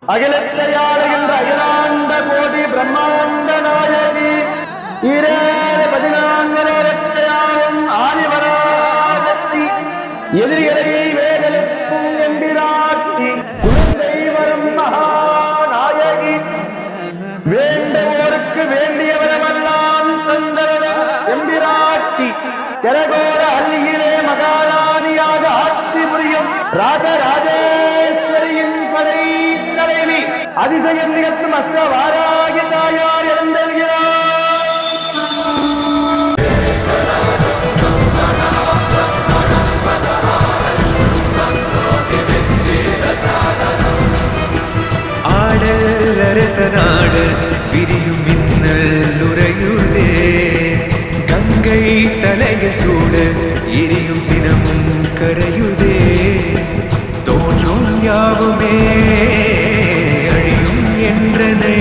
அகிலத்தை ஆளுகின்ற அகிலாண்ட கோடி பிரம்மாண்ட நாயகி 14 ஆதிபராசக்தி எதிரிகளை வேதலுக்கும் எம்பிராட்டி குழந்தை வரும் மகாநாயகி வேண்டுவோருக்கு வேண்டியவரெல்லாம் தந்தரத எம்பிராட்டி கரகோர அருகிலே மகாராணியாக ஆட்சி புரியும் ராஜராஜேஸ்வரியின் படை தலைவி அதிசயம் நிகழ்த்தும் அஷ்டவாராகி தாயார் எழுந்தெழுகிறார். ஆடல் அரசனாடு விரியும் மின்னல் உறையுதே கங்கை தலையில் சூட எரியும் சினமும் கரையுதே தோன்றும் யாவுமே அழியும் என்றனை